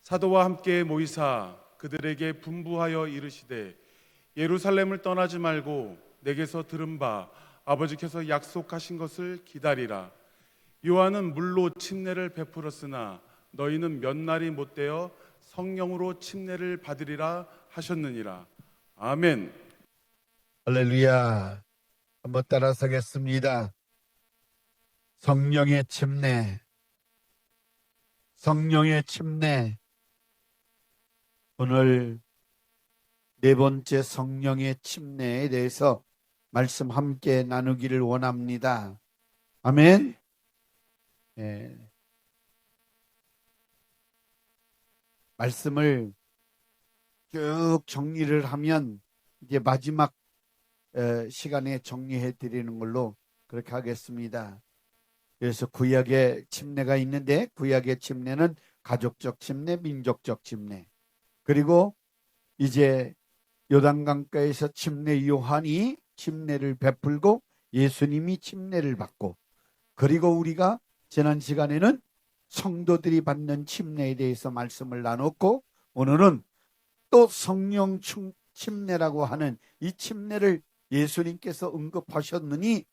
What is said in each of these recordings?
사도와 함께 모이사 그들에게 분부하여 이르시되 예루살렘을 떠나지 말고 내게서 들은 바 아버지께서 약속하신 것을 기다리라. 요한은 물로 침례를 베풀었으나 너희는 몇 날이 못되어 성령으로 침례를 받으리라 하셨느니라. 아멘. 할렐루야. 한번 따라서겠습니다. 성령의 침례, 성령의 침례. 오늘 네 번째 성령의 침례에 대해서 말씀 함께 나누기를 원합니다. 아멘. 예. 말씀을 쭉 정리를 하면 이제 마지막 시간에 정리해 드리는 걸로 그렇게 하겠습니다. 그래서 구약의 침례가 있는데 구약의 침례는 가족적 침례, 민족적 침례. 그리고 이제 요단강가에서 침례 요한이 침례를 베풀고 예수님이 침례를 받고, 그리고 우리가 지난 시간에는 성도들이 받는 침례에 대해서 말씀을 나눴고, 오늘은 또 성령 침례라고 하는 이 침례를 예수님께서 언급하셨으니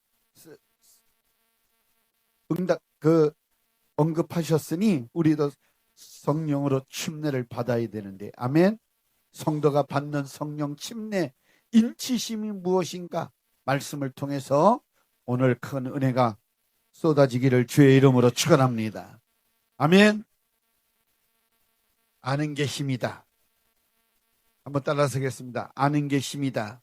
우리도 성령으로 침례를 받아야 되는데, 아멘. 성도가 받는 성령 침례 인치심이 무엇인가 말씀을 통해서 오늘 큰 은혜가 쏟아지기를 주의 이름으로 축원합니다. 아멘. 아는 게 힘이다. 한번 따라서 하겠습니다. 아는 게 힘이다.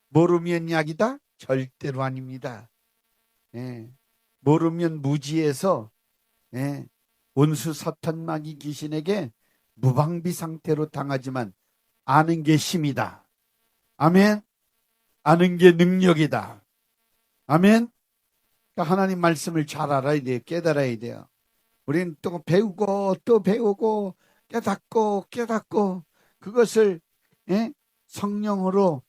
모르면 약이다? 절대로 아닙니다. 예. 모르면 무지해서 원수 사탄 마귀 귀신에게 무방비 상태로 당하지만 아는 게 힘이다. 아멘. 아는 게 능력이다. 아멘. 그러니까 하나님 말씀을 잘 알아야 돼요. 깨달아야 돼요. 우리는 또 배우고 또 배우고 깨닫고 그것을 성령으로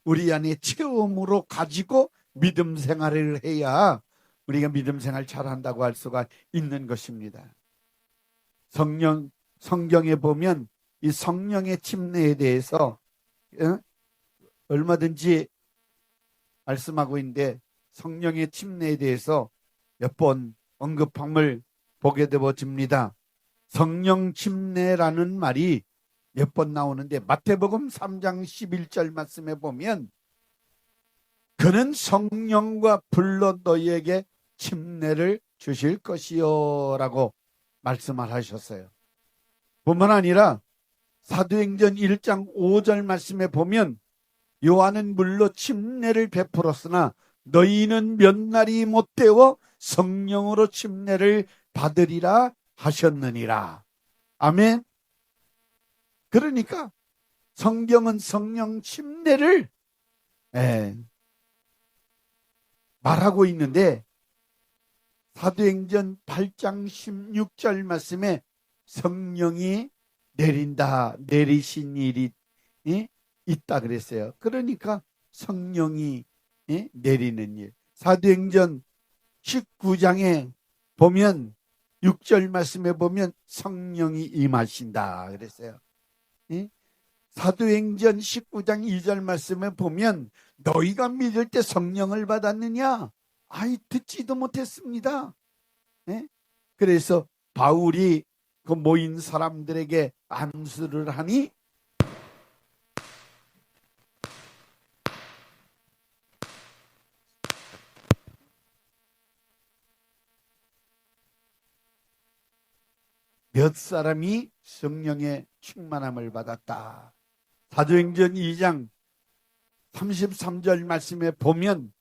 우리 안에 체험으로 가지고 믿음 생활을 해야 우리가 믿음 생활 잘한다고 할 수가 있는 것입니다. 성경에 보면 이 성령의 침례에 대해서 얼마든지 말씀하고 있는데, 성령의 침례에 대해서 몇 번 언급함을 보게 되어집니다. 성령 침례라는 말이 몇 번 나오는데, 마태복음 3장 11절 말씀에 보면 그는 성령과 불로 너희에게 침례를 주실 것이요 라고 말씀을 하셨어요. 뿐만 아니라 사도행전 1장 5절 말씀에 보면 요한은 물로 침례를 베풀었으나 너희는 몇 날이 못되어 성령으로 침례를 받으리라 하셨느니라. 아멘. 그러니까 성경은 성령 침례를 말하고 있는데, 사도행전 8장 16절 말씀에 성령이 내리신 일이 있다 그랬어요. 그러니까 성령이 내리는 일. 사도행전 19장에 보면 6절 말씀에 보면 성령이 임하신다 그랬어요. 사도행전 19장 2절 말씀에 보면 너희가 믿을 때 성령을 받았느냐? 듣지도 못했습니다. 그래서 바울이 그 모인 사람들에게 안수를 하니 몇 사람이 성령의 충만함을 받았다. 사도행전 2장 33절 말씀에 보면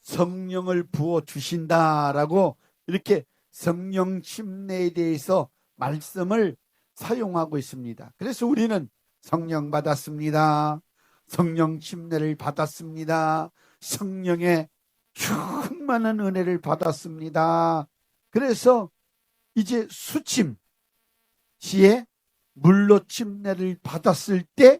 성령을 부어 주신다라고 이렇게 성령 침례에 대해서 말씀을 사용하고 있습니다. 그래서 우리는 성령 받았습니다. 성령 침례를 받았습니다. 성령의 충만한 은혜를 받았습니다. 그래서 이제 수침 시에 물로 침례를 받았을 때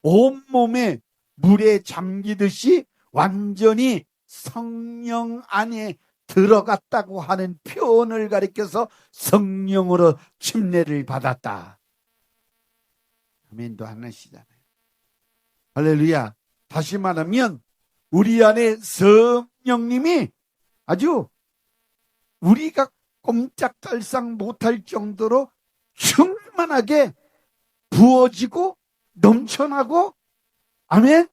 온몸에 물에 잠기듯이 완전히 성령 안에 들어갔다고 하는 표현을 가리켜서 성령으로 침례를 받았다. 아멘도 안 하시잖아요. 할렐루야. 다시 말하면 우리 안에 성령님이 아주 우리가 꼼짝달싹 못할 정도로 충만하게 부어지고 넘쳐나고 아멘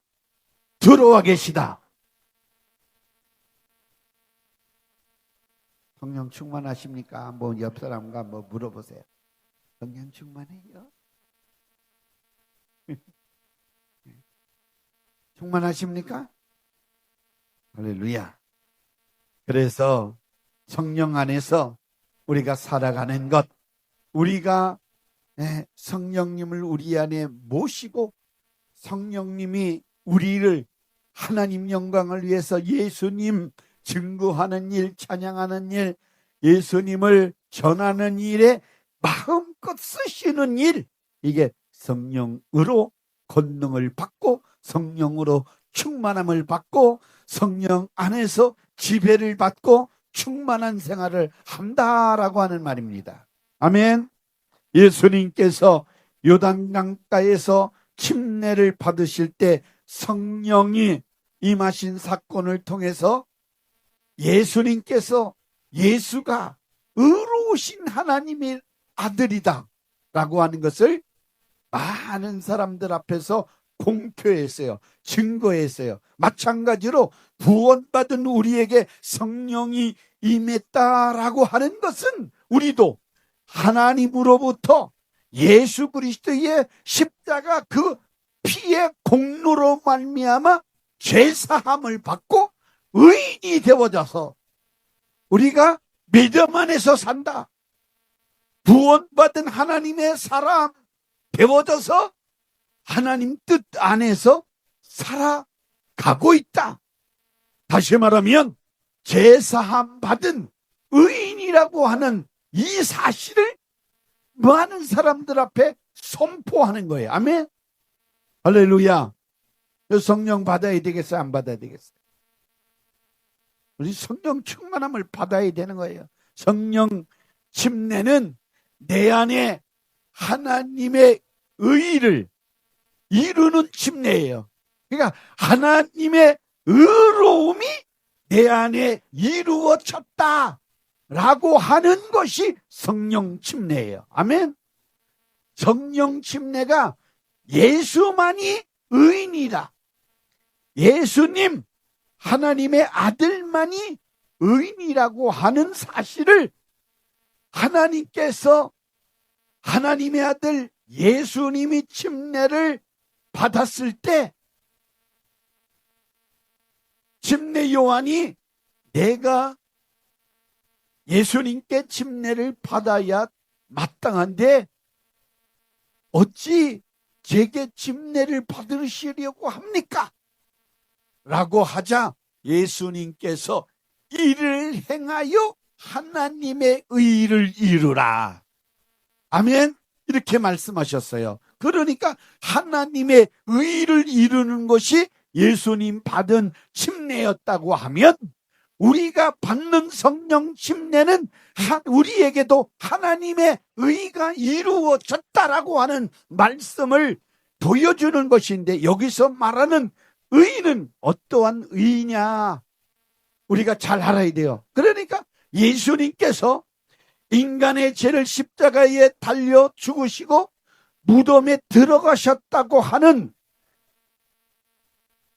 들어와 계시다. 성령 충만하십니까? 한번 옆 사람과 한번 물어보세요. 성령 충만해요? 충만하십니까? 할렐루야. 그래서 성령 안에서 우리가 살아가는 것, 우리가 성령님을 우리 안에 모시고 성령님이 우리를 하나님 영광을 위해서 예수님 증거하는 일, 찬양하는 일, 예수님을 전하는 일에 마음껏 쓰시는 일, 이게 성령으로 권능을 받고 성령으로 충만함을 받고 성령 안에서 지배를 받고 충만한 생활을 한다라고 하는 말입니다. 아멘. 예수님께서 요단강가에서 침례를 받으실 때 성령이 임하신 사건을 통해서 예수님께서 예수가 의로우신 하나님의 아들이다 라고 하는 것을 많은 사람들 앞에서 공표했어요. 증거했어요. 마찬가지로 구원받은 우리에게 성령이 임했다라고 하는 것은 우리도 하나님으로부터 예수 그리스도의 십자가 그 피의 공로로 말미암아 죄사함을 받고 의인이 되어져서 우리가 믿음 안에서 산다. 구원받은 하나님의 사람 되어져서 하나님 뜻 안에서 살아가고 있다. 다시 말하면 제사함 받은 의인이라고 하는 이 사실을 많은 사람들 앞에 선포하는 거예요. 아멘. 할렐루야. 성령 받아야 되겠어요? 안 받아야 되겠어요? 우리 성령 충만함을 받아야 되는 거예요. 성령 침례는 내 안에 하나님의 의를 이루는 침례예요. 그러니까 하나님의 의로움이 내 안에 이루어졌다 라고 하는 것이 성령 침례예요. 아멘. 성령 침례가 예수만이 의인이다. 예수님 하나님의 아들만이 의인이라고 하는 사실을 하나님께서 하나님의 아들 예수님이 침례를 받았을 때 침례 요한이 내가 예수님께 침례를 받아야 마땅한데 어찌 제게 침례를 받으시려고 합니까? 라고 하자 예수님께서 이를 행하여 하나님의 의를 이루라. 아멘. 이렇게 말씀하셨어요. 그러니까 하나님의 의를 이루는 것이 예수님 받은 침례였다고 하면 우리가 받는 성령 침례는 우리에게도 하나님의 의가 이루어졌다라고 하는 말씀을 보여주는 것인데 여기서 말하는 의는 어떠한 의냐 우리가 잘 알아야 돼요. 그러니까 예수님께서 인간의 죄를 십자가에 달려 죽으시고 무덤에 들어가셨다고 하는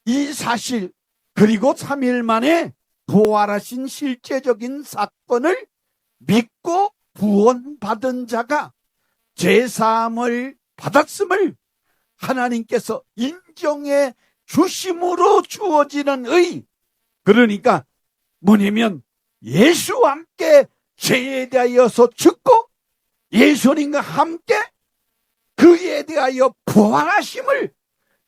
이 사실 그리고 3일 만에 부활하신 실제적인 사건을 믿고 구원받은 자가 죄사함을 받았음을 하나님께서 인정해 주심으로 주어지는 의. 그러니까 뭐냐면 예수와 함께 죄에 대하여서 죽고 예수님과 함께 그에 대하여 부활하심을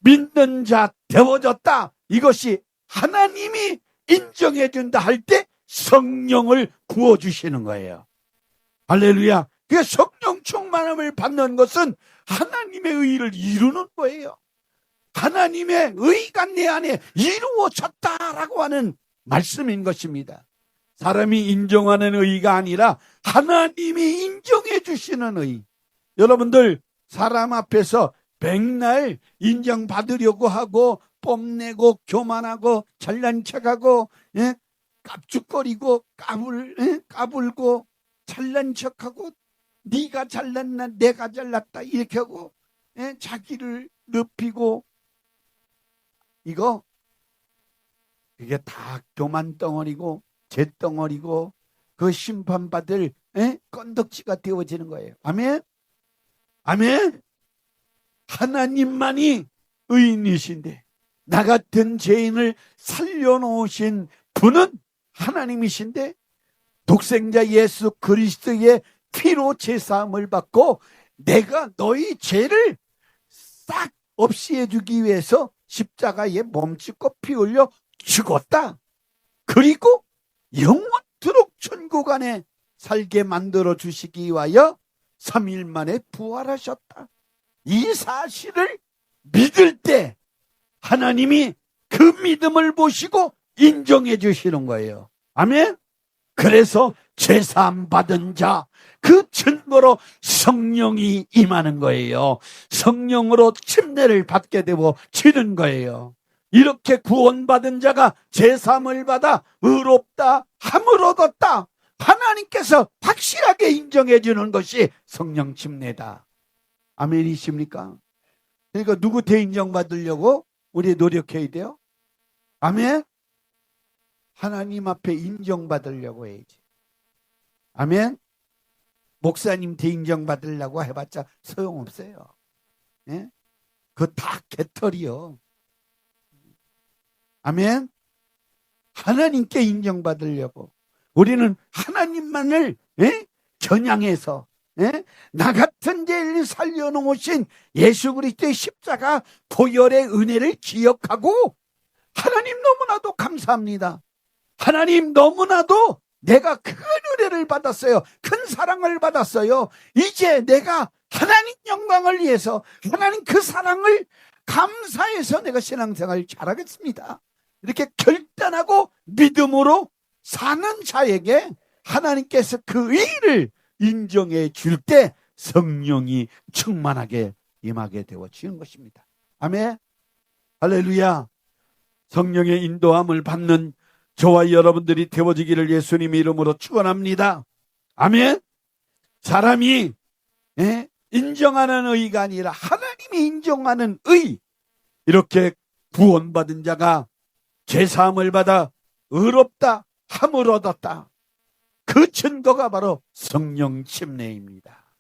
믿는 자 되어졌다. 이것이 하나님이 인정해 준다 할 때 성령을 부어주시는 거예요. 할렐루야. 그 성령 충만함을 받는 것은 하나님의 의를 이루는 거예요. 하나님의 의가 내 안에 이루어졌다라고 하는 말씀인 것입니다. 사람이 인정하는 의가 아니라 하나님이 인정해 주시는 의. 여러분들 사람 앞에서 백날 인정받으려고 하고 뽐내고 교만하고 잘난 척하고 깝죽거리고 까불고 잘난 척하고 네가 잘났나 내가 잘났다 이렇게 하고 자기를 높이고 이게 다 교만 덩어리고 죄덩어리고 그 심판받을 건덕지가 되어지는 거예요. 아멘? 아멘? 하나님만이 의인이신데 나 같은 죄인을 살려놓으신 분은 하나님이신데 독생자 예수 그리스도의 피로 제사함을 받고 내가 너희 죄를 싹 없이 해주기 위해서 십자가에 몸짓고 피 흘려 죽었다. 그리고 영원토록 천국 안에 살게 만들어 주시기 위하여 3일 만에 부활하셨다. 이 사실을 믿을 때 하나님이 그 믿음을 보시고 인정해 주시는 거예요. 아멘? 그래서 제사함 받은 자, 그 증거로 성령이 임하는 거예요. 성령으로 침례를 받게 되고 지는 거예요. 이렇게 구원받은 자가 제사함을 받아 의롭다 함을 얻었다. 하나님께서 확실하게 인정해 주는 것이 성령 침례다. 아멘이십니까? 그러니까 누구 대인정받으려고 우리 노력해야 돼요? 아멘? 하나님 앞에 인정받으려고 해야지. 아멘? 목사님 대인정받으려고 해봤자 소용없어요. 예? 그거 다 개털이요. 아멘? 하나님께 인정받으려고. 우리는 하나님만을 겨냥해서 나 같은 죄를 살려놓으신 예수 그리스도의 십자가 보혈의 은혜를 기억하고 하나님 너무나도 감사합니다. 하나님 너무나도 내가 큰 은혜를 받았어요. 큰 사랑을 받았어요. 이제 내가 하나님 영광을 위해서 하나님 그 사랑을 감사해서 내가 신앙생활을 잘하겠습니다. 이렇게 결단하고 믿음으로 사는 자에게 하나님께서 그 의를 인정해 줄 때 성령이 충만하게 임하게 되어지는 것입니다. 아멘. 할렐루야. 성령의 인도함을 받는 저와 여러분들이 되어지기를 예수님의 이름으로 축원합니다. 아멘. 사람이 인정하는 의가 아니라 하나님이 인정하는 의. 이렇게 구원받은 자가 제사함을 받아 의롭다 함을 얻었다. 그 증거가 바로 성령 침례입니다.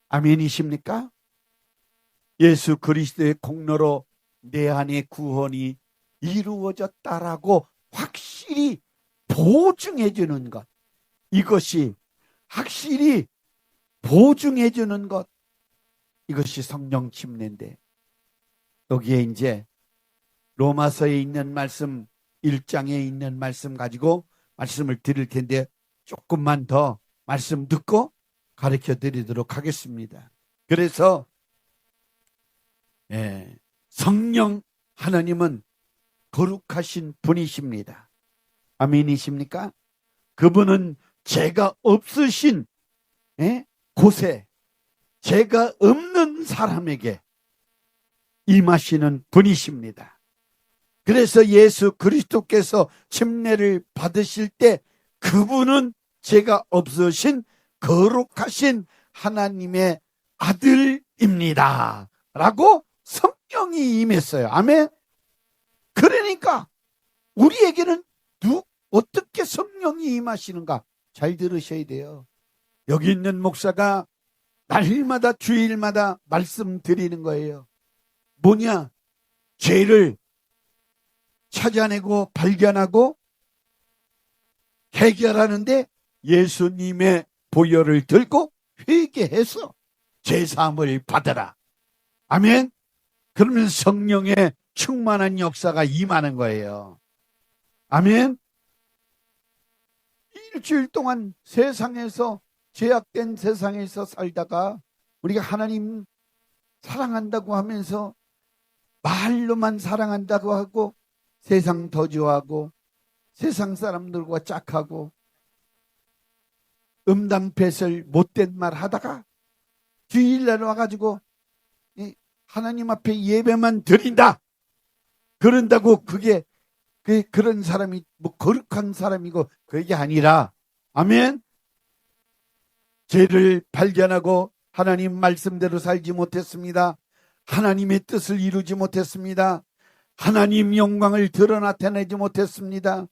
아멘이십니까? 예수 그리스도의 공로로 내 안에 구원이 이루어졌다라고 확실히 보증해 주는 것, 이것이 확실히 보증해 주는 것, 이것이 성령 침례인데, 여기에 이제 로마서에 있는 말씀 1장에 있는 말씀 가지고 말씀을 드릴 텐데 조금만 더 말씀 듣고 가르쳐 드리도록 하겠습니다. 그래서 성령 하나님은 거룩하신 분이십니다. 아멘이십니까? 그분은 죄가 없으신 곳에 죄가 없는 사람에게 임하시는 분이십니다. 그래서 예수 그리스도께서 침례를 받으실 때 그분은 죄가 없으신 거룩하신 하나님의 아들입니다 라고 성령이 임했어요. 아멘. 그러니까 우리에게는 어떻게 성령이 임하시는가 잘 들으셔야 돼요. 여기 있는 목사가 날마다 주일마다 말씀드리는 거예요. 뭐냐? 죄를 찾아내고 발견하고 해결하는데 예수님의 보혈을 들고 회개해서 제사함을 받아라. 아멘. 그러면 성령의 충만한 역사가 임하는 거예요. 아멘. 일주일 동안 세상에서 죄악된 세상에서 살다가 우리가 하나님 사랑한다고 하면서 말로만 사랑한다고 하고 세상 더 좋아하고 세상 사람들과 짝하고 음담패설 못된 말 하다가 주일날 와가지고 하나님 앞에 예배만 드린다 그런다고 그게 그런 사람이 뭐 거룩한 사람이고 그게 아니라, 아멘. 죄를 발견하고 하나님 말씀대로 살지 못했습니다. 하나님의 뜻을 이루지 못했습니다. 하나님 영광을 드러나타내지 못했습니다.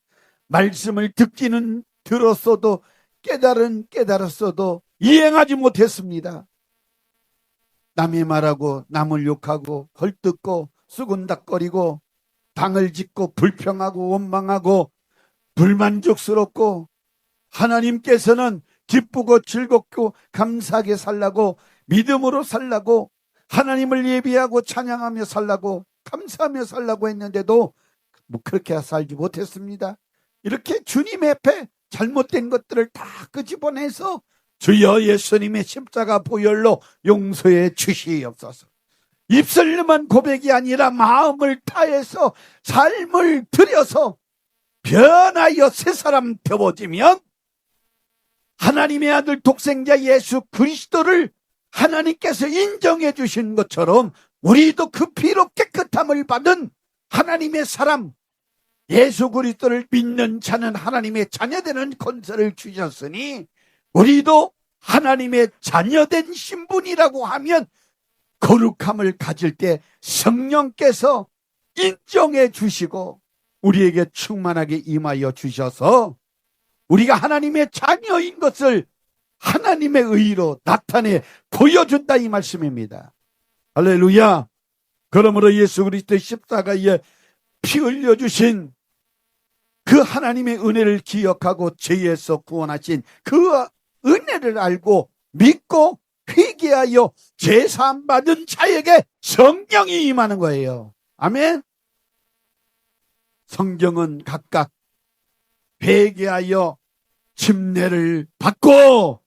말씀을 듣기는 들었어도 깨달았어도 이행하지 못했습니다. 남의 말하고 남을 욕하고 헐뜯고 수군닥거리고 당을 짓고 불평하고 원망하고 불만족스럽고, 하나님께서는 기쁘고 즐겁고 감사하게 살라고, 믿음으로 살라고, 하나님을 예비하고 찬양하며 살라고, 감사하며 살라고 했는데도 뭐 그렇게 살지 못했습니다. 이렇게 주님 앞에 잘못된 것들을 다 끄집어내서 주여 예수님의 십자가 보혈로 용서해 주시옵소서. 입술로만 고백이 아니라 마음을 다해서 삶을 들여서 변하여 새 사람 되어지면 하나님의 아들 독생자 예수 그리스도를 하나님께서 인정해 주신 것처럼 우리도 그 피로 깨끗함을 받은 하나님의 사람, 예수 그리스도를 믿는 자는 하나님의 자녀되는 권세를 주셨으니 우리도 하나님의 자녀된 신분이라고 하면 거룩함을 가질 때 성령께서 인정해 주시고 우리에게 충만하게 임하여 주셔서 우리가 하나님의 자녀인 것을 하나님의 의로 나타내 보여준다, 이 말씀입니다. 할렐루야. 그러므로 예수 그리스도의 십자가에 피 흘려주신 그 하나님의 은혜를 기억하고 죄에서 구원하신 그 은혜를 알고 믿고 회개하여 제사함 받은 자에게 성령이 임하는 거예요. 아멘. 성경은 각각 회개하여 침례를 받고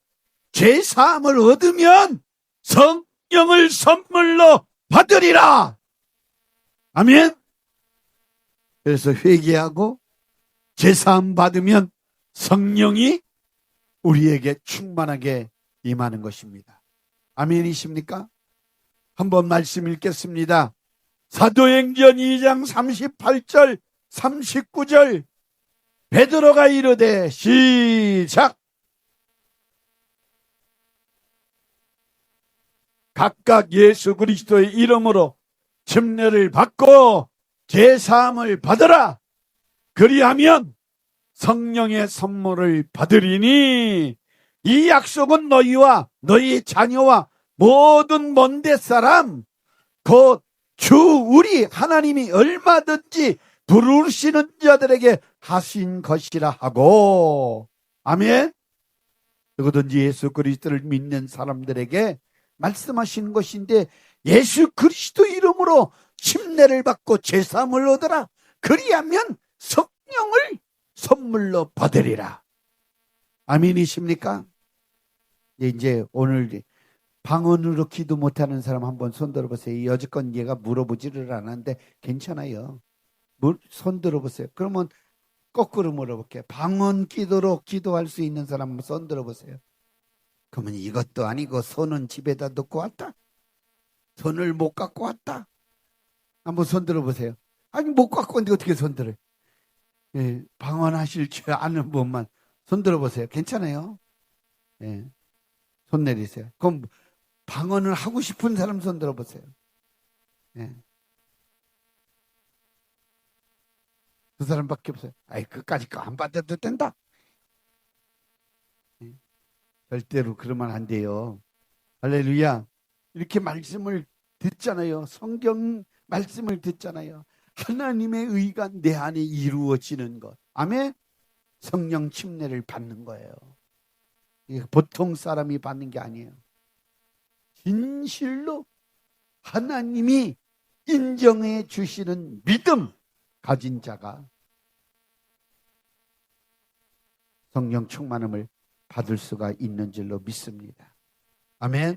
제사함을 얻으면 성령을 선물로 받으리라. 아멘. 그래서 회개하고 제사함 받으면 성령이 우리에게 충만하게 임하는 것입니다. 아멘이십니까? 한번 말씀 읽겠습니다. 사도행전 2장 38절 39절 베드로가 이르되 시작. 각각 예수 그리스도의 이름으로 침례를 받고 제사함을 받으라. 그리하면 성령의 선물을 받으리니 이 약속은 너희와 너희 자녀와 모든 먼데 사람 곧 주 우리 하나님이 얼마든지 부르시는 자들에게 하신 것이라 하고. 아멘. 누구든지 예수 그리스도를 믿는 사람들에게 말씀하시는 것인데, 예수 그리스도 이름으로 침례를 받고 제사함을 얻으라. 그리하면 성령을 선물로 받으리라. 아멘이십니까? 이제 오늘 방언으로 기도 못하는 사람 한번 손 들어보세요. 여지껏 얘가 물어보지를 않았는데 괜찮아요. 손 들어보세요. 그러면 거꾸로 물어볼게요. 방언 기도로 기도할 수 있는 사람 한번 손 들어보세요. 그러면 이것도 아니고 손은 집에다 놓고 왔다. 손을 못 갖고 왔다. 한번 손 들어보세요. 아니 못 갖고 왔는데 어떻게 손 들어요? 예, 방언하실 줄 아는 분만 손 들어보세요. 괜찮아요. 예, 손 내리세요. 그럼 방언을 하고 싶은 사람 손 들어보세요. 예. 그 사람밖에 없어요. 아이 그까짓 거 안 받아도 된다. 예. 절대로 그러면 안 돼요. 할렐루야. 이렇게 말씀을 듣잖아요. 성경 말씀을 듣잖아요. 하나님의 의가 내 안에 이루어지는 것. 아멘. 성령 침례를 받는 거예요. 이게 보통 사람이 받는 게 아니에요. 진실로 하나님이 인정해 주시는 믿음 가진 자가 성령 충만함을 받을 수가 있는 줄로 믿습니다. 아멘.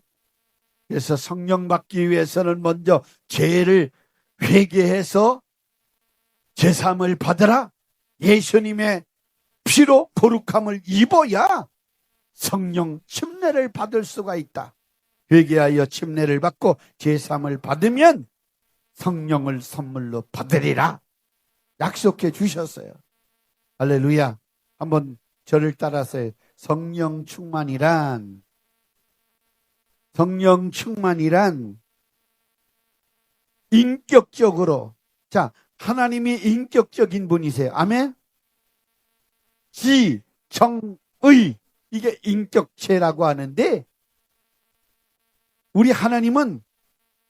그래서 성령 받기 위해서는 먼저 죄를 회개해서 제사함을 받으라. 예수님의 피로 거룩함을 입어야 성령 침례를 받을 수가 있다. 회개하여 침례를 받고 제사함을 받으면 성령을 선물로 받으리라 약속해 주셨어요. 할렐루야. 한번 저를 따라서 성령 충만이란 인격적으로, 자, 하나님이 인격적인 분이세요. 아멘. 지, 정, 의, 이게 인격체라고 하는데, 우리 하나님은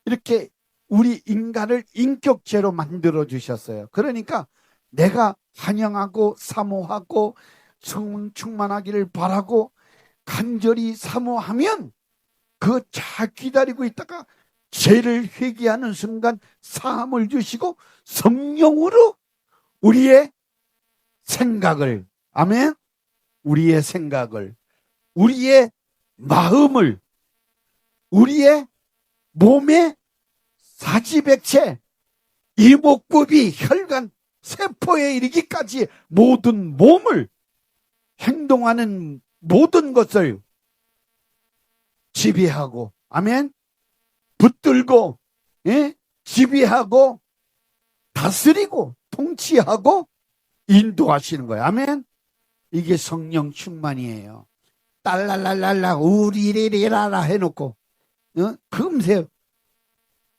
이렇게 우리 인간을 인격체로 만들어 주셨어요. 그러니까 내가 환영하고 사모하고 성령 충만하기를 바라고 간절히 사모하면 그거 잘 기다리고 있다가 죄를 회개하는 순간 사함을 주시고 성령으로 우리의 생각을, 아멘, 우리의 생각을, 우리의 마음을, 우리의 몸의 사지백체, 이목구비, 혈관, 세포에 이르기까지 모든 몸을 행동하는 모든 것을 지배하고, 아멘, 붙들고, 예? 지배하고 다스리고 통치하고 인도하시는 거예요. 아멘. 이게 성령 충만이에요. 딸랄랄랄라 우리리리라라 해놓고 금세,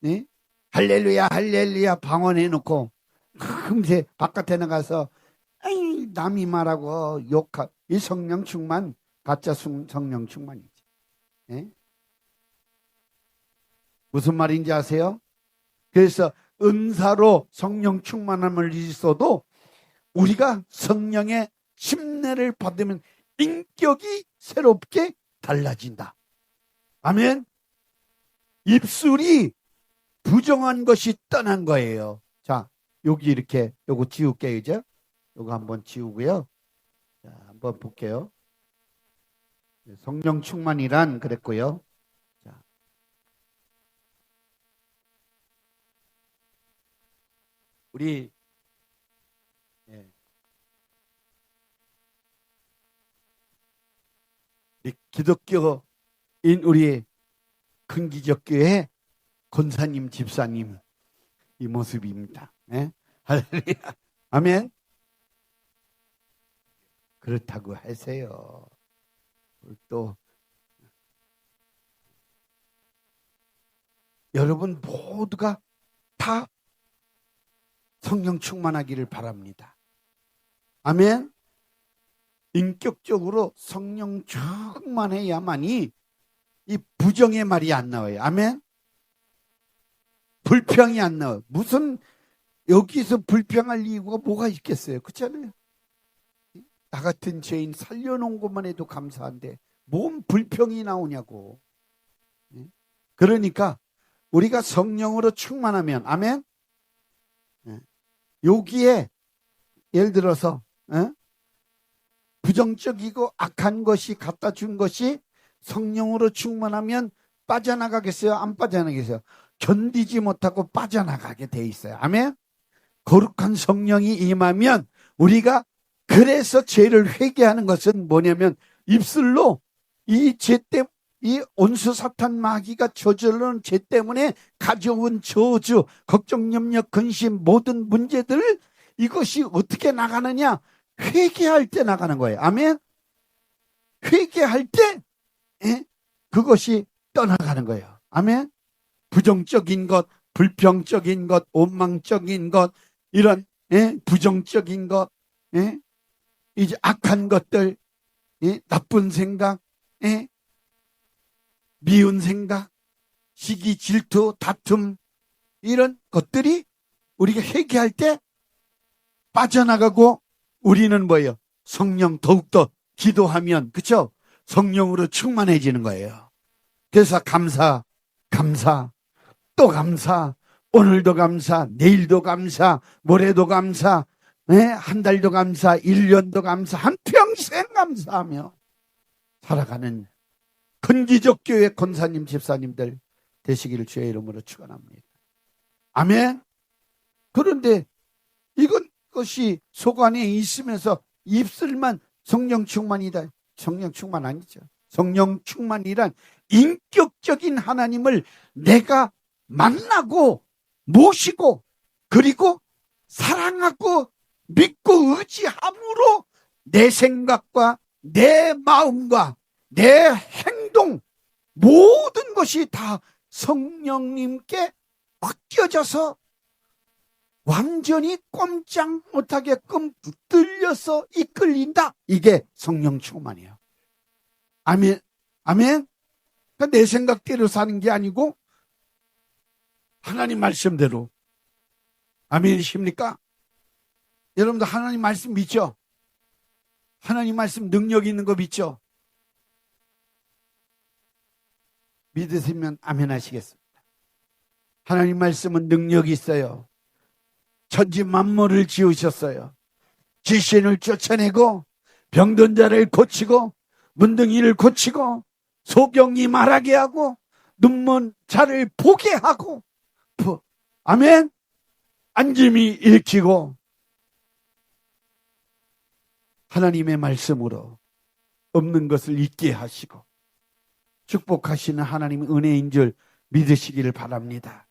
예? 할렐루야 할렐루야 방언해놓고 금세 바깥에 나가서 에이, 남이 말하고 욕하, 이 성령 충만 가짜 성령 충만이지. 예? 무슨 말인지 아세요? 그래서 은사로 성령 충만함을 있어도 우리가 성령의 침례를 받으면 인격이 새롭게 달라진다. 아멘. 입술이 부정한 것이 떠난 거예요. 자, 여기 이렇게 요거 지울게요. 이제 요거 한번 지우고요. 자, 한번 볼게요. 성령 충만이란 그랬고요. 자, 우리 기독교인 우리 큰기적교회 권사님 집사님 이 모습입니다. 네? 할렐루야. 아멘. 그렇다고 하세요. 또 여러분 모두가 다 성령 충만하기를 바랍니다. 아멘. 인격적으로 성령 충만해야만이 이 부정의 말이 안 나와요. 아멘. 불평이 안 나와요. 무슨 여기서 불평할 이유가 뭐가 있겠어요? 그렇잖아요. 나 같은 죄인 살려놓은 것만 해도 감사한데 뭔 불평이 나오냐고. 그러니까 우리가 성령으로 충만하면, 아멘. 여기에 예를 들어서 부정적이고 악한 것이 갖다 준 것이 성령으로 충만하면 빠져나가겠어요? 안 빠져나가겠어요? 견디지 못하고 빠져나가게 돼 있어요. 아멘. 거룩한 성령이 임하면 우리가 그래서 죄를 회개하는 것은 뭐냐면 입술로 이 죄 때문에 이 온수 사탄 마귀가 저질러는 죄 때문에 가져온 저주, 걱정, 염려, 근심 모든 문제들 이것이 어떻게 나가느냐? 회개할 때 나가는 거예요. 아멘. 회개할 때 그것이 떠나가는 거예요. 아멘. 부정적인 것, 불평적인 것, 원망적인 것, 이런 부정적인 것, 이제 악한 것들, 나쁜 생각, 미운 생각, 시기, 질투, 다툼 이런 것들이 우리가 회개할 때 빠져나가고 우리는 뭐예요? 성령 더욱더 기도하면, 그렇죠? 성령으로 충만해지는 거예요. 그래서 감사, 또 감사, 오늘도 감사, 내일도 감사, 모레도 감사, 한 달도 감사, 1년도 감사, 한평생 감사하며 살아가는 큰기적 교회 권사님, 집사님들 되시기를 주의 이름으로 축원합니다. 아멘. 그런데 이건 것이 속 안에 있으면서 입술만 성령 충만이다. 성령 충만 아니죠. 성령 충만이란 인격적인 하나님을 내가 만나고 모시고 그리고 사랑하고 믿고 의지함으로 내 생각과 내 마음과 내 행동 모든 것이 다 성령님께 맡겨져서 완전히 꼼짝 못하게끔 붙들려서 이끌린다. 이게 성령 충만이에요. 아멘. 아멘. 그러니까 내 생각대로 사는 게 아니고 하나님 말씀대로. 아멘이십니까? 여러분들 하나님 말씀 믿죠? 하나님 말씀 능력 있는 거 믿죠? 믿으시면 아멘 하시겠습니다. 하나님 말씀은 능력이 있어요. 천지 만물을 지으셨어요. 귀신을 쫓아내고 병든 자를 고치고 문둥이를 고치고 소경이 말하게 하고 눈먼 자를 보게 하고 아멘. 안짐이 일으키고 하나님의 말씀으로 없는 것을 있게 하시고 축복하시는 하나님의 은혜인 줄 믿으시기를 바랍니다.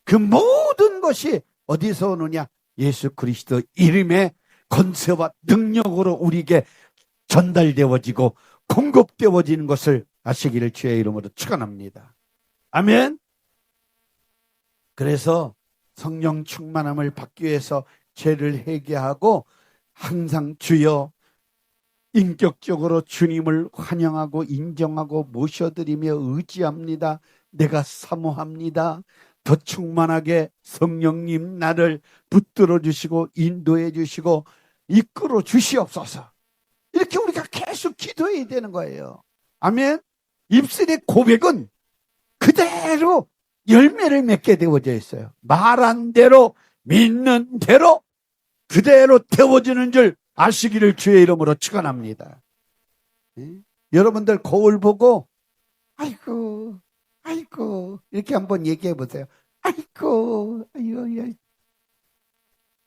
그 모든 것이 어디서 오느냐? 예수 그리스도 이름의 권세와 능력으로 우리에게 전달되어지고 공급되어지는 것을 아시기를 주의 이름으로 축원합니다. 아멘. 그래서 성령 충만함을 받기 위해서 죄를 회개하고 항상 주여 인격적으로 주님을 환영하고 인정하고 모셔드리며 의지합니다. 내가 사모합니다. 더 충만하게 성령님 나를 붙들어 주시고 인도해 주시고 이끌어 주시옵소서. 이렇게 우리가 계속 기도해야 되는 거예요. 아멘. 입술의 고백은 그대로 열매를 맺게 되어져 있어요. 말한 대로 믿는 대로 그대로 되어지는 줄 아시기를 주의 이름으로 축원합니다. 여러분들 거울 보고 아이고 이렇게 한번 얘기해 보세요. 아이고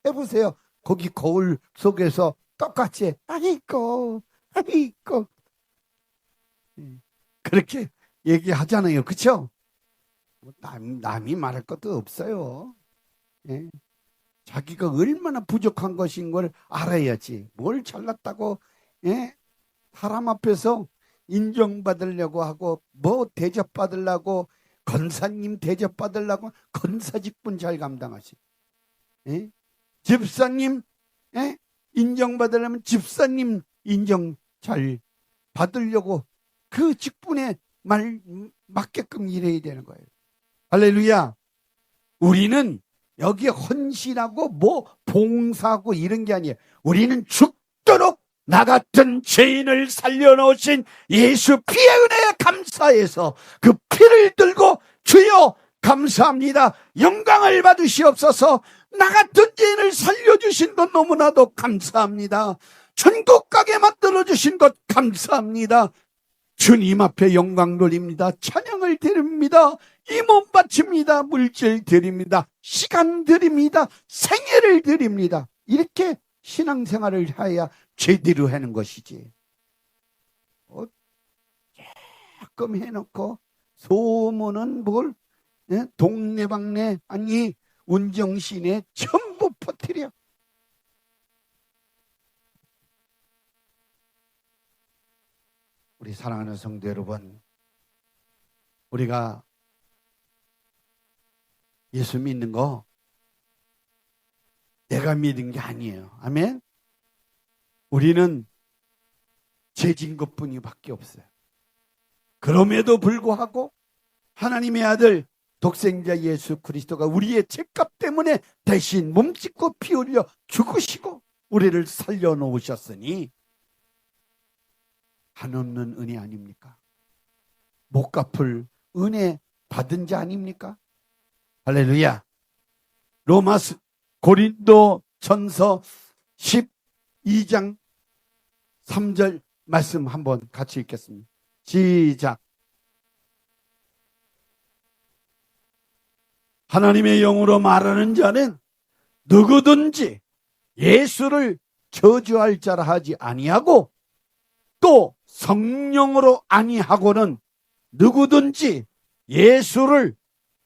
해보세요. 거기 거울 속에서 똑같이 아이고 그렇게 얘기하잖아요. 그렇죠? 남이 말할 것도 없어요. 예. 자기가 얼마나 부족한 것인 걸 알아야지. 뭘 잘났다고 사람 앞에서 인정받으려고 하고 뭐 대접받으려고 권사님 대접받으려고 권사직분 잘 감당하시. 집사님 인정받으려면 집사님 인정 잘 받으려고 그 직분에 맞게끔 일해야 되는 거예요. 할렐루야. 우리는 여기에 헌신하고 뭐 봉사하고 이런 게 아니에요. 우리는 죽도록 나 같은 죄인을 살려놓으신 예수 피의 은혜에 감사해서 그 피를 들고 주여 감사합니다. 영광을 받으시옵소서. 나 같은 죄인을 살려주신 것 너무나도 감사합니다. 천국 가게 만들어주신 것 감사합니다. 주님 앞에 영광 돌립니다. 찬양을 드립니다. 이 몸 바칩니다. 물질 드립니다. 시간 드립니다. 생애를 드립니다. 이렇게 신앙생활을 해야 제대로 하는 것이지. 조금 해놓고 소문은 뭘 동네방네 아니 운정시내 전부 퍼뜨려. 우리 사랑하는 성도 여러분, 우리가 예수 믿는 거 내가 믿은 게 아니에요. 아멘. 우리는 죄진 것뿐이 밖에 없어요. 그럼에도 불구하고 하나님의 아들 독생자 예수 그리스도가 우리의 죄값 때문에 대신 몸짓고 피 흘려 죽으시고 우리를 살려놓으셨으니 한없는 은혜 아닙니까? 못 갚을 은혜 받은 자 아닙니까? 할렐루야. 로마서 고린도 전서 12장 3절 말씀 한번 같이 읽겠습니다. 시작. 하나님의 영으로 말하는 자는 누구든지 예수를 저주할 자라 하지 아니하고 또 성령으로 아니하고는 누구든지 예수를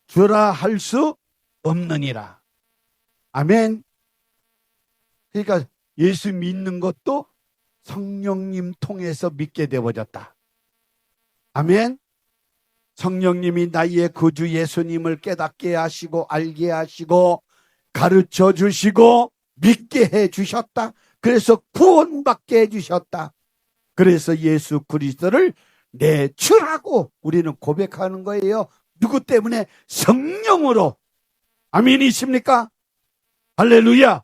주라 할 수 없느니라. 아멘. 그러니까 예수 믿는 것도 성령님 통해서 믿게 되어졌다. 아멘. 성령님이 나의 구주 예수님을 깨닫게 하시고 알게 하시고 가르쳐 주시고 믿게 해 주셨다. 그래서 구원받게 해 주셨다. 그래서 예수 그리스도를 내 주라고 우리는 고백하는 거예요. 누구 때문에? 성령으로. 아멘이십니까? 할렐루야.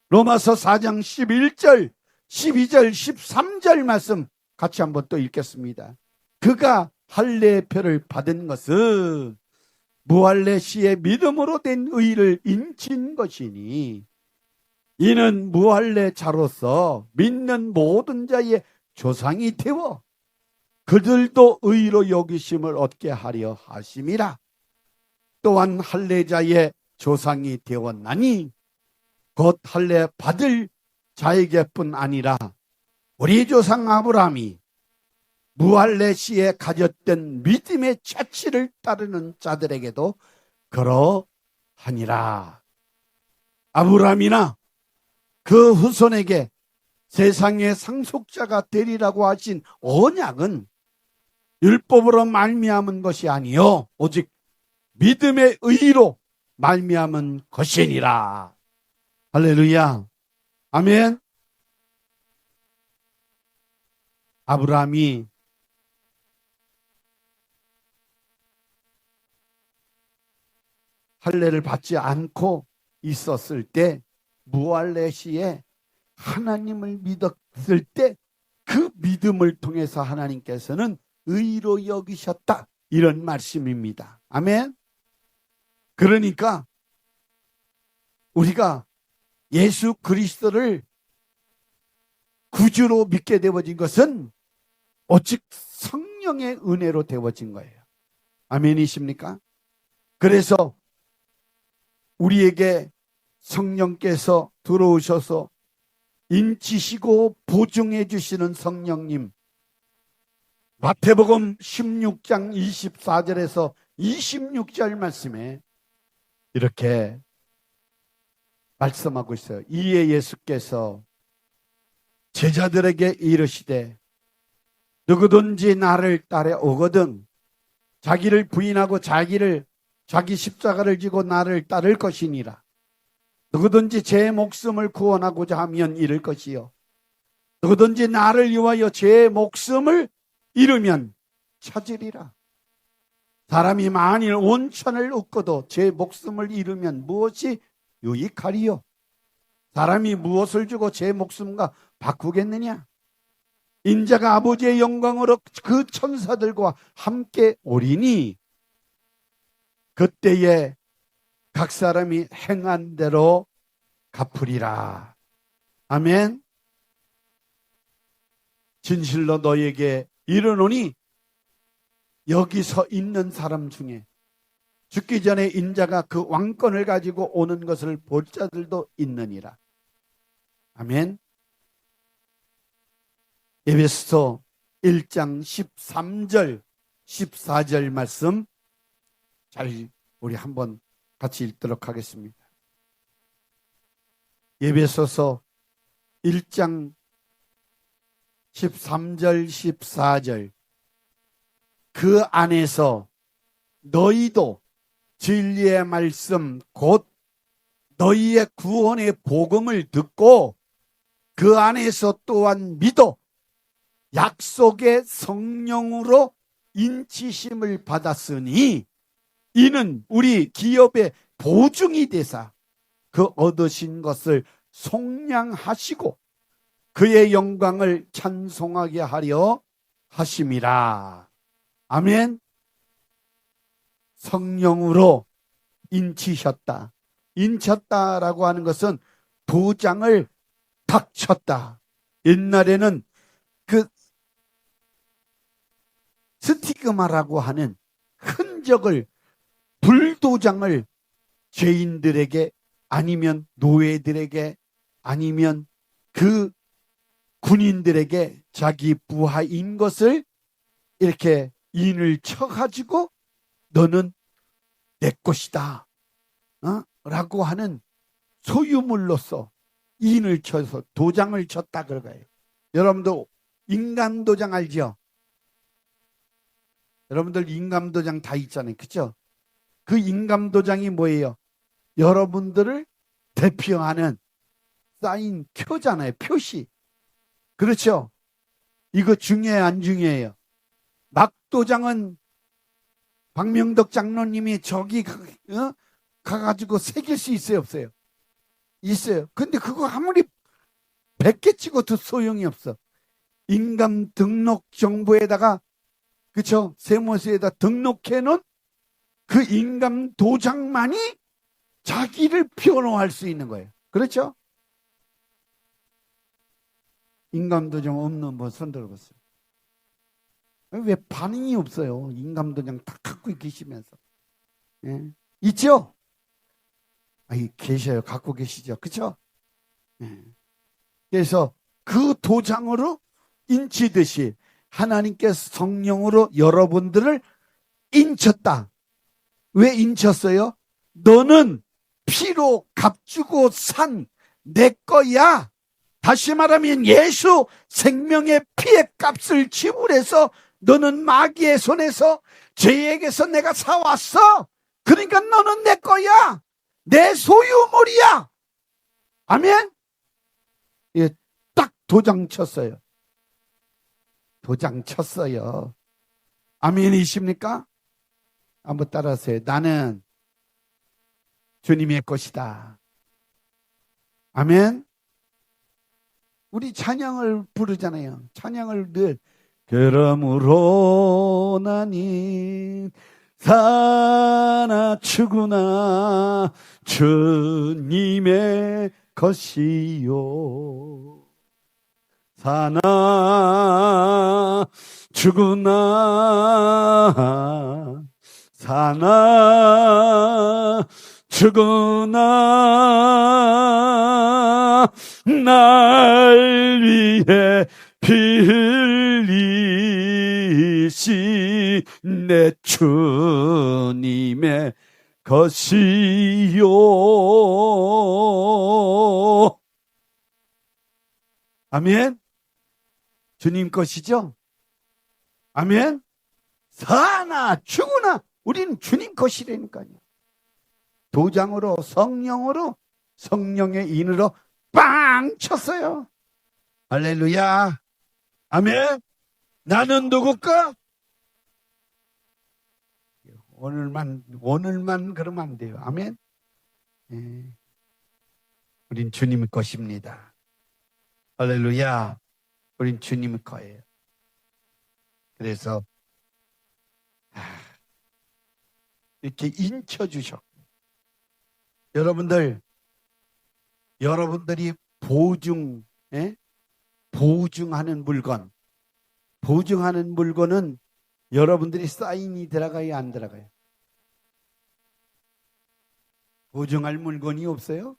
로마서 4장 11절, 12절, 13절 말씀 같이 한번 또 읽겠습니다. 그가 할례표를 받은 것은 무할례 시의 믿음으로 된 의를 인친 것이니 이는 무할례 자로서 믿는 모든 자의 조상이 되어 그들도 의로 여기심을 얻게 하려 하심이라. 또한 할례자의 조상이 되었나니 곧 할례 받을 자에게뿐 아니라 우리 조상 아브라함이 무할례 시에 가졌던 믿음의 자치를 따르는 자들에게도 그러하니라. 아브라함이나 그 후손에게 세상의 상속자가 되리라고 하신 언약은 율법으로 말미암은 것이 아니요 오직 믿음의 의로 말미암은 것이니라. 할렐루야. 아멘. 아브라함이 할례를 받지 않고 있었을 때 무할례 시에 하나님을 믿었을 때 그 믿음을 통해서 하나님께서는 의로 여기셨다. 이런 말씀입니다. 아멘. 그러니까 우리가 예수 그리스도를 구주로 믿게 되어진 것은 오직 성령의 은혜로 되어진 거예요. 아멘이십니까? 그래서 우리에게 성령께서 들어오셔서 인치시고 보증해 주시는 성령님, 마태복음 16장 24절에서 26절 말씀에 이렇게 말씀하고 있어요. 이에 예수께서 제자들에게 이르시되 누구든지 나를 따라오거든 자기를 부인하고 자기 십자가를 지고 나를 따를 것이니라. 누구든지 제 목숨을 구원하고자 하면 잃을 것이요 누구든지 나를 위하여 제 목숨을 잃으면 찾으리라. 사람이 만일 온천을 얻고도 제 목숨을 잃으면 무엇이 유익하리요? 사람이 무엇을 주고 제 목숨과 바꾸겠느냐? 인자가 아버지의 영광으로 그 천사들과 함께 오리니 그때에 각 사람이 행한 대로 갚으리라. 아멘. 진실로 너에게 이르노니 여기 서 있는 사람 중에 죽기 전에 인자가 그 왕권을 가지고 오는 것을 볼 자들도 있느니라. 아멘. 에베소 1장 13절 14절 말씀 잘 우리 한번 같이 읽도록 하겠습니다. 에베소서 1장 13절 14절 그 안에서 너희도 진리의 말씀 곧 너희의 구원의 복음을 듣고 그 안에서 또한 믿어 약속의 성령으로 인치심을 받았으니 이는 우리 기업의 보증이 되사 그 얻으신 것을 속량하시고 그의 영광을 찬송하게 하려 하심이라. 아멘. 성령으로 인치셨다. 인쳤다라고 하는 것은 도장을 탁 쳤다. 옛날에는 그 스티그마라고 하는 흔적을 불도장을 죄인들에게 아니면 노예들에게 아니면 그 군인들에게 자기 부하인 것을 이렇게 인을 쳐가지고 너는 내 것이다, 라고 하는 소유물로서 인을 쳐서 도장을 쳤다 그러가요. 여러분도 인감 도장 알죠? 여러분들 인감 도장 다 있잖아요. 그죠? 그 인감 도장이 뭐예요? 여러분들을 대표하는 사인 표잖아요. 표시. 그렇죠? 이거 중요해요, 안 중요해요? 막도장은 박명덕 장로님이 저기 가가지고 새길 수 있어요, 없어요? 있어요. 근데 그거 아무리 100개 찍어도 소용이 없어. 인감 등록 정보에다가, 그쵸? 세무서에다 등록해 놓은 그 인감 도장만이 자기를 변호할 수 있는 거예요. 그렇죠? 인감 도장 없는 분 손 들어보세요. 왜 반응이 없어요? 인감 도장 다 갖고 계시면서. 예? 있죠? 아니, 계셔요. 갖고 계시죠. 그쵸? 예. 그래서 그 도장으로 인치듯이 하나님께서 성령으로 여러분들을 인쳤다. 왜 인쳤어요? 너는 피로 값주고 산 내 거야. 다시 말하면 예수 생명의 피의 값을 지불해서 너는 마귀의 손에서 죄에게서 내가 사왔어. 그러니까 너는 내 거야. 내 소유물이야. 아멘? 예, 딱 도장 쳤어요. 도장 쳤어요. 아멘이십니까? 한번 따라하세요. 나는 주님의 것이다. 아멘? 우리 찬양을 부르잖아요. 찬양을 늘 그러므로 나는 사나 죽으나 주님의 것이요. 사나 죽으나 사나 죽으나 날 위해 피 흘리신 내 주님의 것이요. 아멘. 주님 것이죠. 아멘. 사나 죽으나 우리는 주님 것이라니까요. 도장으로 성령으로 성령의 인으로 빵 쳤어요. 할렐루야. 아멘. 나는 누굴까? 오늘만 그러면 안 돼요. 아멘. 예. 우린 주님의 것입니다. 할렐루야. 우린 주님의 거예요. 그래서 이렇게 인쳐주셨고, 여러분들이 보증하는 물건은 여러분들이 사인이 들어가요, 안 들어가요? 보증할 물건이 없어요?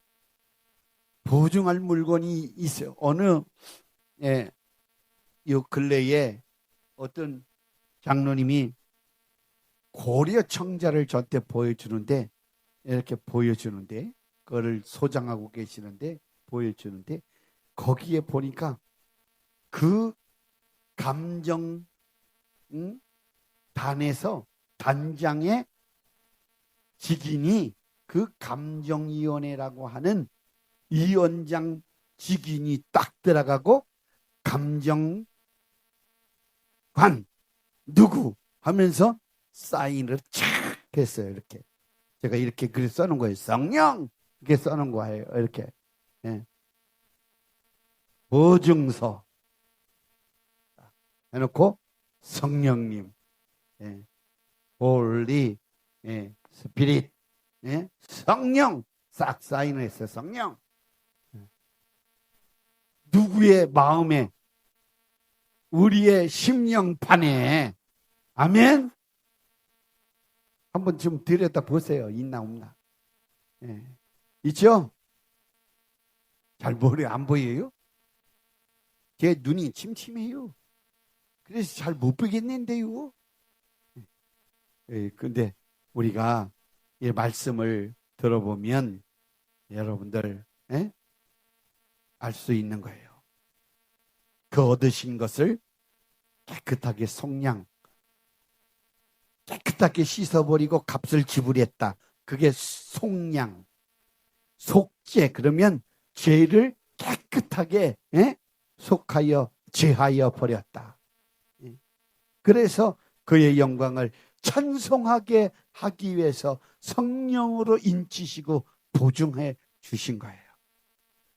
보증할 물건이 있어요. 요 근래에 어떤 장로님이 고려 청자를 저한테 보여주는데, 이렇게 보여주는데, 그거를 소장하고 계시는데, 보여주는데, 거기에 보니까 그 단장의 직인이 그 감정위원회라고 하는 위원장 직인이 딱 들어가고, 감정관 누구 하면서 사인을 착 했어요. 이렇게 제가 이렇게 글 써놓은 거예요. 성령 이렇게 써놓은 거예요. 이렇게 보증서 해놓고 성령님, 홀리 스피릿, 성령 싹 사인을 했어요. 성령. 누구의 마음에, 우리의 심령판에. 아멘. 한번 좀 들여다 보세요. 있나 없나. 있죠? 잘 머리 안 보여요? 제 눈이 침침해요. 그래서 잘 못 보겠는데요. 근데 우리가 이 말씀을 들어보면 여러분들 알 수 있는 거예요. 그 얻으신 것을 깨끗하게 깨끗하게 씻어버리고 값을 지불했다. 그게 속량, 속죄. 그러면 죄를 깨끗하게 속하여 제하여 버렸다. 그래서 그의 영광을 찬송하게 하기 위해서 성령으로 인치시고 보증해 주신 거예요.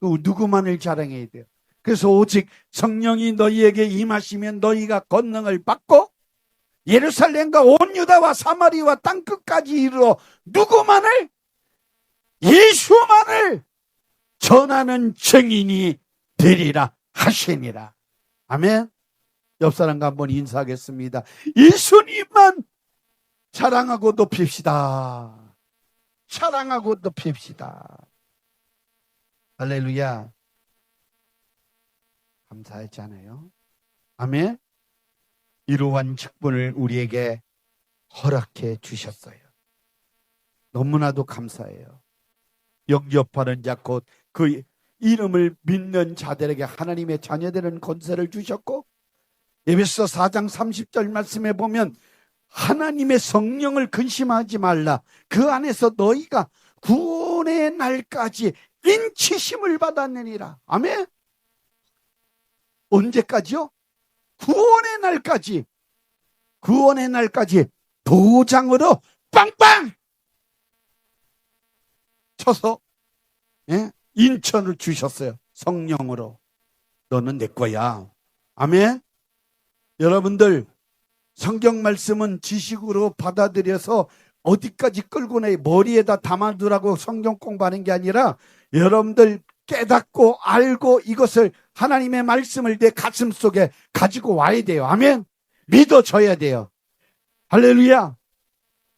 누구만을 자랑해야 돼요. 그래서 오직 성령이 너희에게 임하시면 너희가 권능을 받고 예루살렘과 온 유다와 사마리와 땅끝까지 이르러 누구만을? 예수만을 전하는 증인이 되리라 하시니라. 아멘. 옆 사람과 한번 인사하겠습니다. 예수님만 사랑하고 높입시다. 사랑하고 높입시다. 할렐루야. 감사했잖아요. 아멘. 이러한 직분을 우리에게 허락해 주셨어요. 너무나도 감사해요. 영접하는 자 곧 그 이름을 믿는 자들에게 하나님의 자녀되는 권세를 주셨고, 에베소 4장 30절 말씀에 보면 하나님의 성령을 근심하지 말라. 그 안에서 너희가 구원의 날까지 인치심을 받았느니라. 아멘. 언제까지요? 구원의 날까지. 구원의 날까지 도장으로 빵빵 쳐서 인천을 주셨어요. 성령으로. 너는 내 거야. 아멘. 여러분들, 성경 말씀은 지식으로 받아들여서 어디까지 끌고 내 머리에다 담아두라고 성경 공부하는 게 아니라 여러분들 깨닫고 알고 이것을 하나님의 말씀을 내 가슴 속에 가지고 와야 돼요. 아멘. 믿어줘야 돼요. 할렐루야.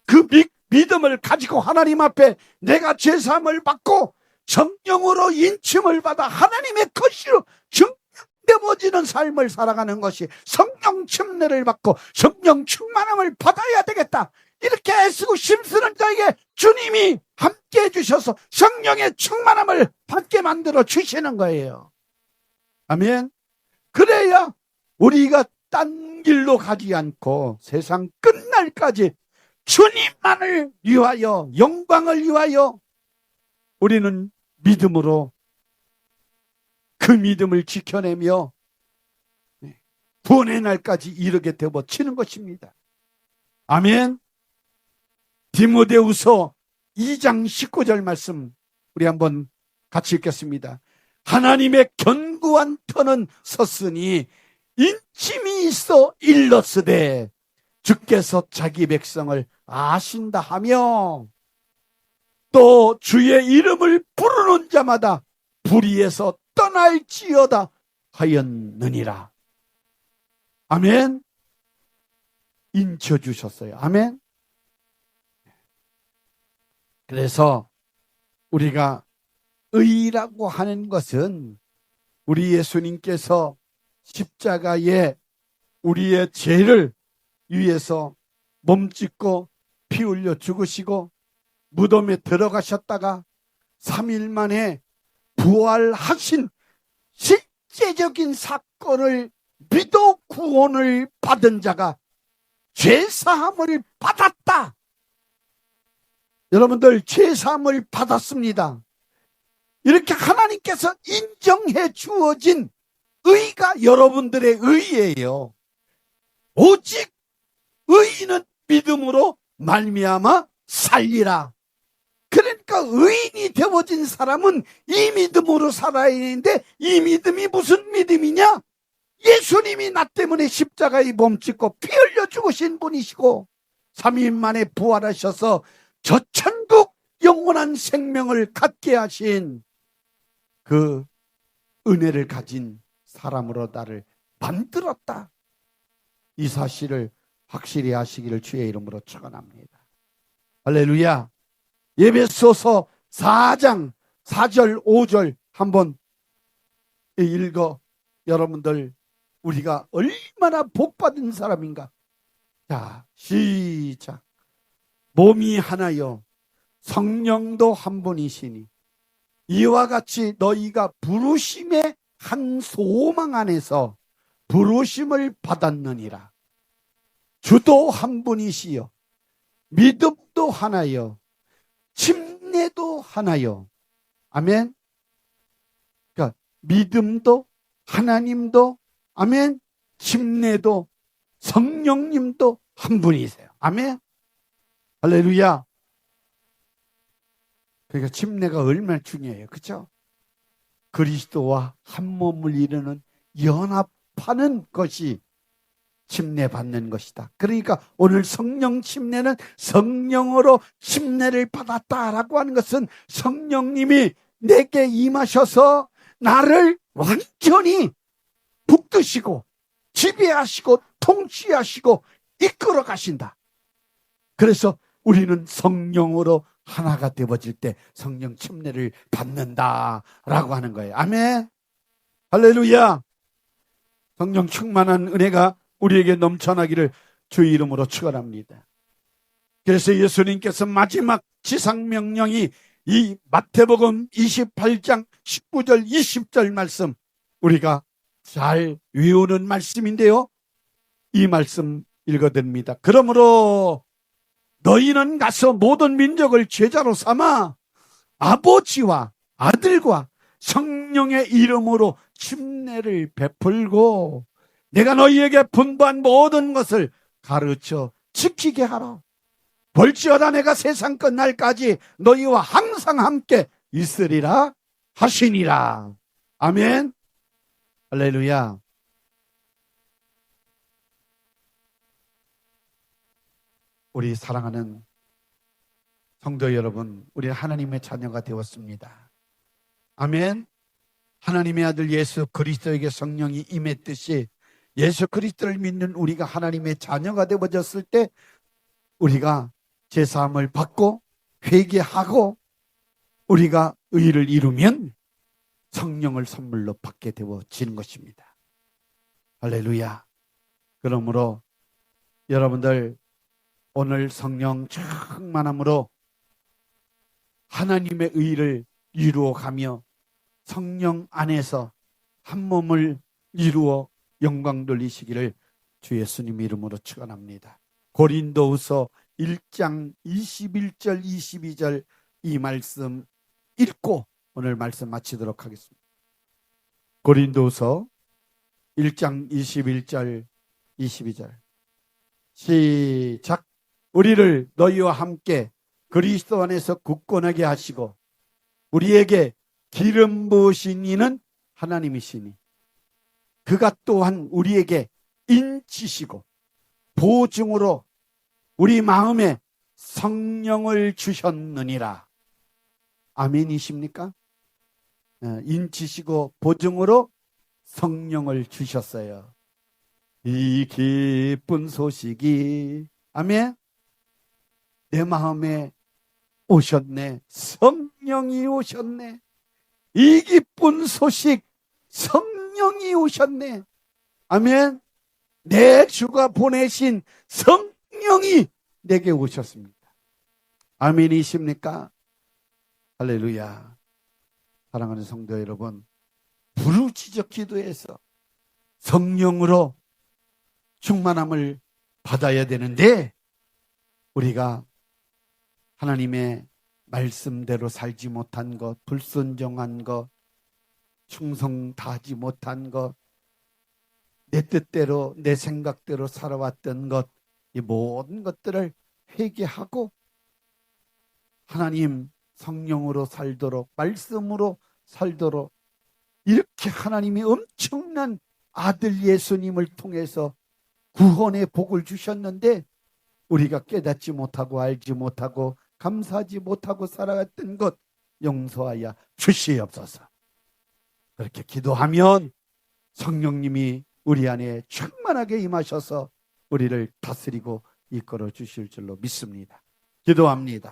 그 믿음을 가지고 하나님 앞에 내가 죄사함을 받고 성령으로 인침을 받아 하나님의 것으로 증명되어지는 삶을 살아가는 것이 성령 침례를 받고 성령 충만함을 받아야 되겠다. 이렇게 애쓰고 힘쓰는 자에게 주님이 함께 해주셔서 성령의 충만함을 받게 만들어 주시는 거예요. 아멘. 그래야 우리가 딴 길로 가지 않고 세상 끝날까지 주님만을 위하여, 영광을 위하여 우리는 믿음으로 그 믿음을 지켜내며 구원의 날까지 이르게 되어치는 것입니다. 아멘. 디모데후서 2장 19절 말씀 우리 한번 같이 읽겠습니다. 하나님의 견고한 터는 섰으니 인침이 있어 일렀으되 주께서 자기 백성을 아신다 하며 또 주의 이름을 부르는 자마다 불의에서 떠날지어다 하였느니라. 아멘. 인쳐주셨어요. 아멘. 그래서 우리가 의라고 하는 것은 우리 예수님께서 십자가에 우리의 죄를 위해서 몸짓고 피 흘려 죽으시고 무덤에 들어가셨다가 3일 만에 부활하신 실제적인 사건을 믿어 구원을 받은 자가 죄사함을 받았다. 여러분들 죄사함을 받았습니다. 이렇게 하나님께서 인정해 주어진 의가 여러분들의 의예요. 오직 의인은 믿음으로 말미암아 살리라. 그러니까 의인이 되어진 사람은 이 믿음으로 살아야 되는데 이 믿음이 무슨 믿음이냐? 예수님이 나 때문에 십자가에 몸짓고 피 흘려 죽으신 분이시고 3일 만에 부활하셔서 저 천국 영원한 생명을 갖게 하신 그 은혜를 가진 사람으로 나를 만들었다. 이 사실을 확실히 하시기를 주의 이름으로 축원합니다. 할렐루야. 에베소서 4장 4절 5절 한번 읽어 여러분들 우리가 얼마나 복받은 사람인가. 자, 시작. 몸이 하나요 성령도 한 분이시니 이와 같이 너희가 부르심의 한 소망 안에서 부르심을 받았느니라. 주도 한 분이시요 믿음도 하나요 침례도 하나요. 아멘. 그러니까 믿음도 하나님도 아멘 침례도 성령님도 한 분이세요. 아멘. 할렐루야. 그러니까 침례가 얼마나 중요해요. 그렇죠? 그리스도와 한 몸을 이루는 연합하는 것이 침례 받는 것이다. 그러니까 오늘 성령 침례는 성령으로 침례를 받았다라고 하는 것은 성령님이 내게 임하셔서 나를 완전히 붙드시고 지배하시고 통치하시고 이끌어 가신다. 그래서 우리는 성령으로 하나가 되어질 때 성령 침례를 받는다라고 하는 거예요. 아멘. 할렐루야. 성령 충만한 은혜가 우리에게 넘쳐나기를 주의 이름으로 축원합니다. 그래서 예수님께서 마지막 지상명령이 이 마태복음 28장 19절 20절 말씀 우리가 잘 외우는 말씀인데요. 이 말씀 읽어드립니다. 그러므로 너희는 가서 모든 민족을 제자로 삼아 아버지와 아들과 성령의 이름으로 침례를 베풀고 내가 너희에게 분부한 모든 것을 가르쳐 지키게 하라. 볼지어다 내가 세상 끝날까지 너희와 항상 함께 있으리라 하시니라. 아멘. 할렐루야. 우리 사랑하는 성도 여러분, 우리는 하나님의 자녀가 되었습니다. 아멘. 하나님의 아들 예수 그리스도에게 성령이 임했듯이 예수 그리스도를 믿는 우리가 하나님의 자녀가 되어졌을 때 우리가 제사함을 받고 회개하고 우리가 의를 이루면 성령을 선물로 받게 되어지는 것입니다. 할렐루야. 그러므로 여러분들 오늘 성령 충만함으로 하나님의 의를 이루어가며 성령 안에서 한 몸을 이루어 영광 돌리시기를 주 예수님 이름으로 축원합니다. 고린도후서 1장 21절 22절 이 말씀 읽고 오늘 말씀 마치도록 하겠습니다. 고린도후서 1장 21절 22절 시작. 우리를 너희와 함께 그리스도 안에서 굳건하게 하시고 우리에게 기름 부으신 이는 하나님이시니 그가 또한 우리에게 인치시고 보증으로 우리 마음에 성령을 주셨느니라. 아멘이십니까? 인치시고 보증으로 성령을 주셨어요. 이 기쁜 소식이 아멘. 내 마음에 오셨네. 성령이 오셨네. 이 기쁜 소식 성령이 오셨네. 아멘. 내 주가 보내신 성령이 내게 오셨습니다. 아멘이십니까? 할렐루야. 사랑하는 성도 여러분, 부르짖어 기도해서 성령으로 충만함을 받아야 되는데 우리가 하나님의 말씀대로 살지 못한 것, 불순종한 것, 충성 다하지 못한 것, 내 뜻대로 내 생각대로 살아왔던 것, 이 모든 것들을 회개하고 하나님 성령으로 살도록 말씀으로 살도록 이렇게 하나님이 엄청난 아들 예수님을 통해서 구원의 복을 주셨는데 우리가 깨닫지 못하고 알지 못하고 감사하지 못하고 살아갔던 것 용서하여 주시옵소서. 그렇게 기도하면 성령님이 우리 안에 충만하게 임하셔서 우리를 다스리고 이끌어 주실 줄로 믿습니다. 기도합니다.